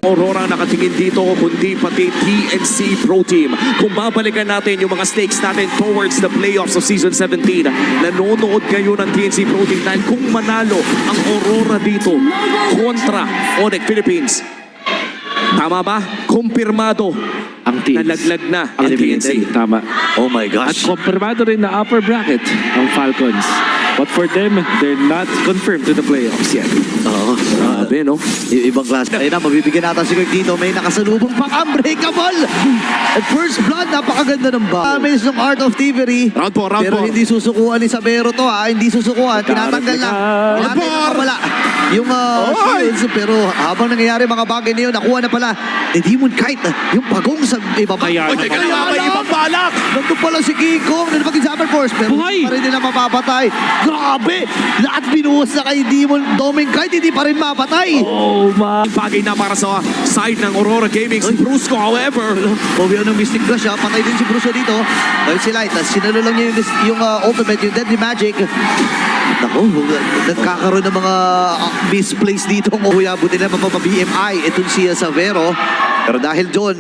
Aurora nakatingin dito, kundi pati TNC Pro Team. Kung babalikan natin yung mga stakes natin towards the playoffs of Season 17, nanonood ngayon ng TNC Pro Team dahil kung manalo ang Aurora dito kontra Onyx Philippines. Tama ba? Kumpirmado Ang teams. nalaglag na ang Eliminated. TNC. Tama. Oh my At gosh. kumpirmado rin na upper bracket ang Falcons. But for them, they're not confirmed to the playoffs yet. Oo. Grabe, no? Ibang klase. Ayun na, mabibigyan natin si Greg dito. May nakasalubong pang unbreakable. At first blood, napakaganda ng ba. May ng Art of Thievery. Round 4, round 4. Pero hindi susukuan ni Sabero to ha. Hindi susukuan. Tinatanggal na. Round four. Wala. Yung shields. Pero habang nangyayari mga bagay na yun, nakuha na pala ni Demon Kite. Yung pagong sa ibaba. Kaya Oy, teka lang, may ibang balak! Nandun pala si Kiko. Nalipag yung Summer Force. Pero Buhay! hindi pa rin nila mapapatay. Grabe! Lahat binuhos na kay Demon Kite. Hindi pa rin mapatay. Oh, my. Bagay na para sa side ng Aurora Gaming. Si Brusco, however, Bobby ng Mystic Rush ha. Patay din si Bruce dito. Dahil si Light. Tapos sinalo lang niya yung ultimate, yung Deadly Magic. Naku, nagkakaroon ng mga misplace dito. Kuya, buti na mapapa-BMI. Itong si Savero. Pero dahil doon,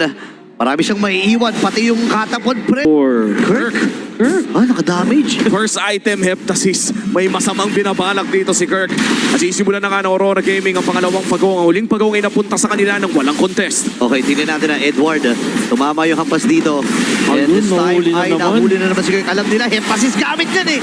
marami siyang maiiwan. Pati yung katapon pre. Kirk. Ah, naka-damage. first item, Heptasis. May masamang binabalak dito si Kirk. At sisimulan na nga ng Aurora Gaming ang pangalawang pagong. Ang huling pagong ay napunta sa kanila ng walang contest. Okay, tingnan natin na Edward. Tumama yung hampas dito. And Ayun, this time nahuli na ay naman. nahuli na naman si Kirk. Alam nila, Hempasis gamit yan eh.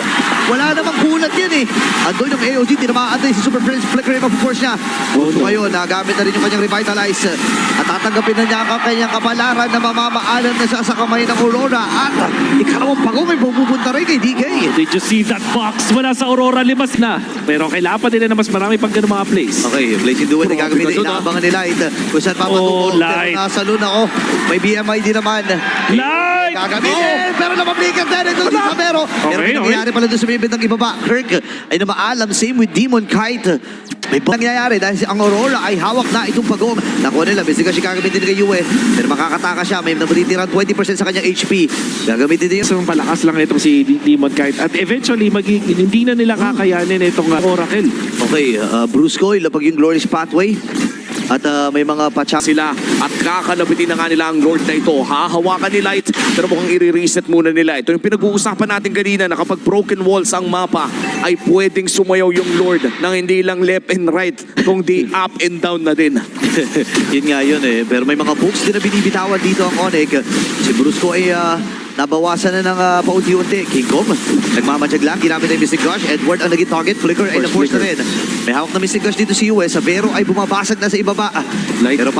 Wala namang kulat yan eh. Andun yung AOG, tinamaan din si Super Prince. Flickering of force niya. So ngayon, nagamit na rin yung kanyang Revitalize. At tatanggapin na niya ang kanyang kapalaran na mamamaalam na siya sa kamay ng Aurora. At ikalawang pagong ay pupunta rin kay DK. Did you see that box? Wala sa Aurora, limas na. Pero kailangan pa nila na mas marami pang ganun mga plays. Okay, Blazing Duet ay gagawin Grabe ka na dun, inaabangan ni Light. Kung saan papatungkol. Light. Pero nasa luna ako. May BMI din naman. Light! Gagamitin! Pero napablikan din ito si Sabero. Pero Okay, nangyayari pala doon sa may bintang ibaba. Kirk ay namaalam. Same with Demon Kite. May nangyayari dahil ang Aurora ay hawak na itong pagong. Nakuha nila. Basic siya gagamitin kay Yue. Pero makakataka siya. May nabalitirang 20% sa kanyang HP. Gagamitin din So, palakas lang itong si Demon Kite. At eventually, hindi na nila kakayanin itong Oracle. Okay, Brusco, ilapag yung Glorious Pathway. At may mga patcha. Sila at kakalabitin na nga nila ang Lord na ito. Hahawakan ni Light pero mukhang i-reset muna nila. Ito yung pinag-uusapan natin kanina na kapag broken walls ang mapa ay pwedeng sumayaw yung Lord nang hindi lang left and right kundi up and down na din. Yun nga yun eh. Pero may mga books din na binibitawan dito ang Onyx. Si Brusco ay nabawasan na ng paunti-unti. King Kong, nagmamadyag lang. Ginamit na yung Mystic Rush. Edward ang naging target. Flicker ay na-force na rin. May hawak na Mystic Rush dito si US. Savero ay bumabasag na sa ibaba. Pero